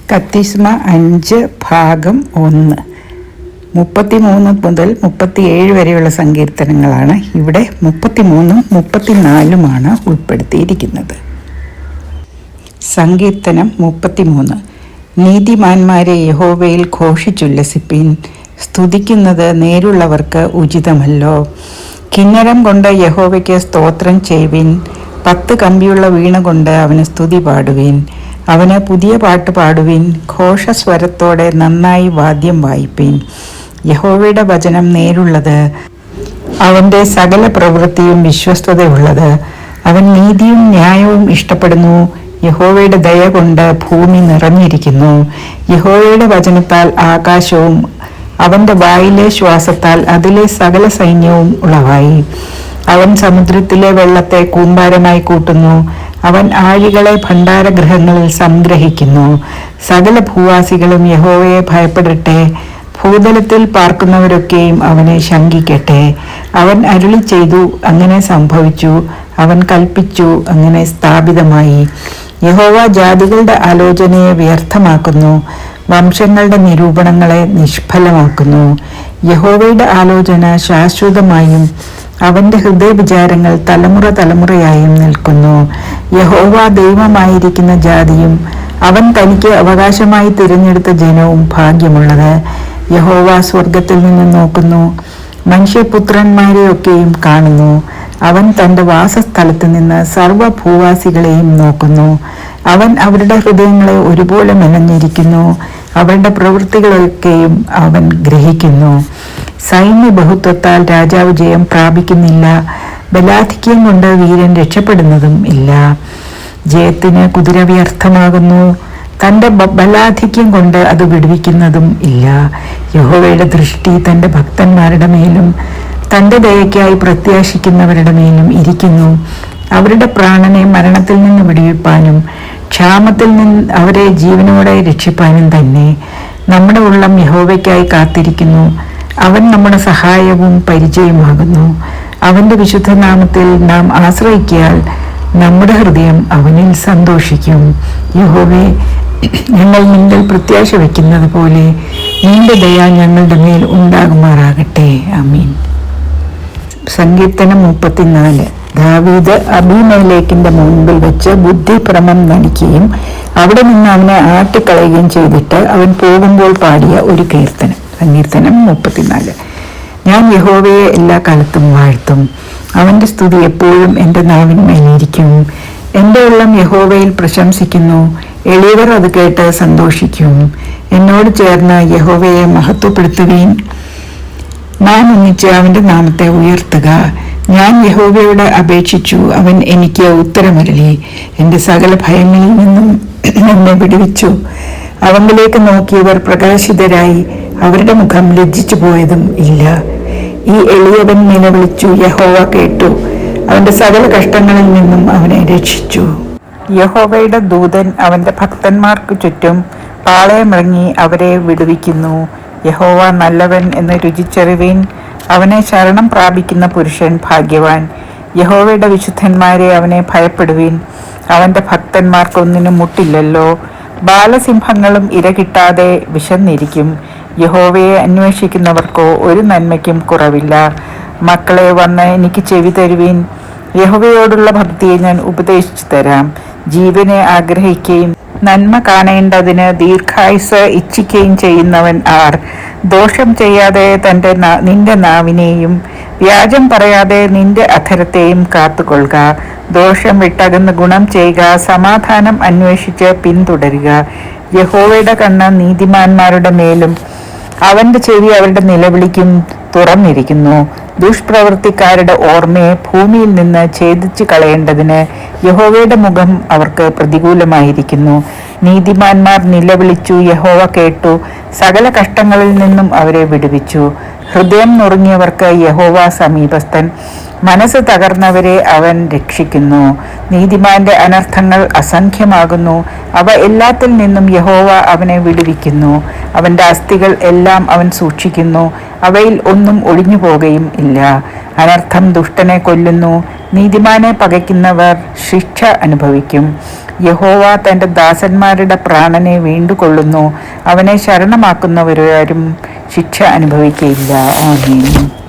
കത്തിസ്മ 5 ഭാഗം 1 33 മുതൽ 37 വരെയുള്ള സങ്കീർത്തനങ്ങളാണ്. ഇവിടെ 33ഉം 34ഉമാണ് ഉൾപ്പെടുത്തിയിരിക്കുന്നത്. സങ്കീർത്തനം 33. നീതിമാന്മാരെ യഹോവയിൽ ഘോഷിച്ചുല്ലസിപ്പിൻ, സ്തുതിക്കുന്നത് നേരുള്ളവർക്ക് ഉചിതമല്ലോ. കിന്നരം കൊണ്ട് യഹോവയ്ക്ക് സ്തോത്രം ചെയ്യുവിൻ, 10 കമ്പിയുള്ള വീണ കൊണ്ട് അവന് സ്തുതി പാടുവിൻ. അവന് പുതിയ പാട്ട് പാടുവിൻ, ഘോഷസ്വരത്തോടെ നന്നായി വാദ്യം വായിപ്പിൻ. യഹോവയുടെ വചനം നേരുള്ളത്, അവൻ്റെ സകല പ്രവൃത്തിയും വിശ്വസ്തതയുള്ളത്. അവൻ നീതിയും ന്യായവും ഇഷ്ടപ്പെടുന്നു. യഹോവയുടെ ദയ കൊണ്ട് ഭൂമി നിറഞ്ഞിരിക്കുന്നു. യഹോവയുടെ വചനത്താൽ ആകാശവും അവൻ്റെ വായിലെ ശ്വാസത്താൽ അതിലെ സകല സൈന്യവും ഉളവായി. അവൻ സമുദ്രത്തിലെ വെള്ളത്തെ കൂമ്പാരമായി കൂട്ടുന്നു. അവൻ ആഴികളെ ഭണ്ഡാരഗൃഹങ്ങളിൽ സംഗ്രഹിക്കുന്നു. സകല ഭൂവാസികളും യഹോവയെ ഭയപ്പെടട്ടെ. ഭൂതലത്തിൽ പാർക്കുന്നവരൊക്കെയും അവനെ ശങ്കിക്കട്ടെ. അവൻ അരുളി ചെയ്തു, അങ്ങനെ സംഭവിച്ചു. അവൻ കൽപ്പിച്ചു, അങ്ങനെ സ്ഥാപിതമായി. യഹോവ ജാതികളുടെ ആലോചനയെ വ്യർത്ഥമാക്കുന്നു, വംശങ്ങളുടെ നിരൂപണങ്ങളെ നിഷ്ഫലമാക്കുന്നു. യഹോവയുടെ ആലോചന ശാശ്വതമായും അവൻ്റെ ഹൃദയവിചാരങ്ങൾ തലമുറ തലമുറയായും നിൽക്കുന്നു. യഹോവ ദൈവമായിരിക്കുന്ന ജാതിയും അവൻ തനിക്ക് അവകാശമായി തിരഞ്ഞെടുത്ത ജനവും ഭാഗ്യമുള്ളത്. യഹോവ സ്വർഗത്തിൽ നിന്ന് നോക്കുന്നു, മനുഷ്യപുത്രന്മാരെയൊക്കെയും കാണുന്നു. അവൻ തൻ്റെ വാസസ്ഥലത്ത് നിന്ന് സർവ്വഭൂവാസികളെയും നോക്കുന്നു. അവൻ അവരുടെ ഹൃദയങ്ങളെ ഒരുപോലെ മെനഞ്ഞിരിക്കുന്നു. അവരുടെ പ്രവൃത്തികളൊക്കെയും അവൻ ഗ്രഹിക്കുന്നു. സൈന്യ ബഹുത്വത്താൽ രാജാവ് ജയം പ്രാപിക്കുന്നില്ല, ബലാധിക്യം കൊണ്ട് വീരൻ രക്ഷപ്പെടുന്നതും ഇല്ല. ജയത്തിന് കുതിര വ്യർത്ഥമാകുന്നു, തൻ്റെ ബലാധിക്യം കൊണ്ട് അത് വിടുവിക്കുന്നതും ഇല്ല. യഹോവയുടെ ദൃഷ്ടി തൻ്റെ ഭക്തന്മാരുടെ മേലും തൻ്റെ ദയയ്ക്കായി പ്രത്യാശിക്കുന്നവരുടെ മേലും ഇരിക്കുന്നു. അവരുടെ പ്രാണനെ മരണത്തിൽ നിന്ന് വിടുവിപ്പാനും ക്ഷാമത്തിൽ നിന്ന് അവരെ ജീവനോടെ രക്ഷിപ്പാനും തന്നെ. നമ്മുടെ ഉള്ളം യഹോവയ്ക്കായി കാത്തിരിക്കുന്നു. അവൻ നമ്മുടെ സഹായവും പരിചയമാകുന്നു. അവൻ്റെ വിശുദ്ധനാമത്തിൽ നാം ആശ്രയിക്കിയാൽ നമ്മുടെ ഹൃദയം അവനിൽ സന്തോഷിക്കും. യഹോവേ, ഞങ്ങൾ നിന്നിൽ പ്രത്യാശ വയ്ക്കുന്നത് പോലെ നിന്റെ ദയ ഞങ്ങളുടെ മേൽ ഉണ്ടാകുമാറാകട്ടെ. ആമീൻ. സങ്കീർത്തനം 34. ദാവീദ് അബീമേലെക്കിന്റെ മുൻപിൽ വെച്ച് ബുദ്ധിഭ്രമം നടിക്കുകയും അവിടെ നിന്ന് അവനെ ആട്ടിക്കളയുകയും ചെയ്തിട്ട് അവൻ പോകുമ്പോൾ പാടിയ ഒരു കീർത്തനം. സങ്കീർത്തനം 34. ഞാൻ യഹോവയെ എല്ലാ കാലത്തും വാഴ്ത്തും, അവൻ്റെ സ്തുതി എപ്പോഴും എൻ്റെ നാവിന്മേലിരിക്കും. എൻ്റെ ഉള്ളം യഹോവയിൽ പ്രശംസിക്കുന്നു, എളിയവർ അത് കേട്ട് സന്തോഷിക്കും. എന്നോട് ചേർന്ന് യഹോവയെ മഹത്വപ്പെടുത്തുവീൻ, നാം ഒന്നിച്ച് അവൻ്റെ നാമത്തെ ഉയർത്തുക. ഞാൻ യഹോവയോട് അപേക്ഷിച്ചു, അവൻ എനിക്ക് ഉത്തരമരുളി. എൻ്റെ സകല ഭയങ്ങളിൽ നിന്നും എന്നെ വിടുവിച്ചു. അവങ്കിലേക്ക് നോക്കിയവർ പ്രകാശിതരായി, അവരുടെ മുഖം ലജ്ജിച്ചു പോയതും ഇല്ല. ഈ എളിയവൻ നിലവിളിച്ചു, യഹോവ കേട്ടു. അവൻ്റെ സകല കഷ്ടങ്ങളിൽ നിന്നും അവനെ രക്ഷിച്ചു. യഹോവയുടെ ദൂതൻ അവൻ്റെ ഭക്തന്മാർക്ക് ചുറ്റും പാളയമിറങ്ങി അവരെ വിടുവിക്കുന്നു. യഹോവ നല്ലവൻ എന്ന് രുചിച്ചറിവീൻ, അവനെ ശരണം പ്രാപിക്കുന്ന പുരുഷൻ ഭാഗ്യവാൻ. യഹോവയുടെ വിശുദ്ധന്മാരെ അവനെ ഭയപ്പെടുവീൻ, അവൻ്റെ ഭക്തന്മാർക്കൊന്നിനും മുട്ടില്ലല്ലോ. ബാലസിംഹങ്ങളും ഇര കിട്ടാതെ വിശന്നിരിക്കും. യഹോവയെ അന്വേഷിക്കുന്നവർക്കോ ഒരു നന്മയ്ക്കും കുറവില്ല. മക്കളെ, വന്ന് എനിക്ക് ചെവി തരുവീൻ. യഹോവയോടുള്ള ഭക്തിയെ ഞാൻ ഉപദേശിച്ചു തരാം. ജീവനെ ആഗ്രഹിക്കുകയും നന്മ കാണേണ്ടതിന് ദീർഘായുസ് ഇച്ഛിക്കുകയും ചെയ്യുന്നവൻ ആർ? ദോഷം ചെയ്യാതെ നിന്റെ നാവിനെയും വ്യാജം പറയാതെ നിന്റെ അധരത്തെയും കാത്തുകൊള്ളുക. ദോഷം വിട്ടകന്ന് ഗുണം ചെയ്യുക, സമാധാനം അന്വേഷിച്ച് പിന്തുടരുക. യഹോവയുടെ കണ്ണ് നീതിമാന്മാരുടെ മേലും അവൻ്റെ ചെവി അവരുടെ നിലവിളിക്കും തുറന്നിരിക്കുന്നു. ദുഷ്പ്രവൃത്തിക്കാരുടെ ഓർമ്മയെ ഭൂമിയിൽ നിന്ന് ഛേദിച്ചു കളയേണ്ടതിന് യഹോവയുടെ മുഖം അവർക്ക് പ്രതികൂലമായിരിക്കുന്നു. നീതിമാന്മാർ നിലവിളിച്ചു, യഹോവ കേട്ടു. സകല കഷ്ടങ്ങളിൽ നിന്നും അവരെ വിടുവിച്ചു. ഹൃദയം നുറുങ്ങിയവർക്ക് യഹോവ സമീപസ്ഥൻ, മനസ്സ് തകർന്നവരെ അവൻ രക്ഷിക്കുന്നു. നീതിമാന്റെ അനർത്ഥങ്ങൾ അസംഖ്യമാകുന്നു, അവ എല്ലാത്തിൽ നിന്നും യഹോവ അവനെ വിടുവിക്കുന്നു. അവൻ്റെ അസ്ഥികൾ എല്ലാം അവൻ സൂക്ഷിക്കുന്നു, അവയിൽ ഒന്നും ഒഴിഞ്ഞു പോകുകയും ഇല്ല. അനർത്ഥം ദുഷ്ടനെ കൊല്ലുന്നു, നീതിമാനെ പകയ്ക്കുന്നവർ ശിക്ഷ അനുഭവിക്കും. യഹോവ തൻ്റെ ദാസന്മാരുടെ പ്രാണനെ വീണ്ടുകൊള്ളുന്നു. അവനെ ശരണമാക്കുന്നവരാരും ശിക്ഷ അനുഭവിക്കയില്ല. ആമേൻ.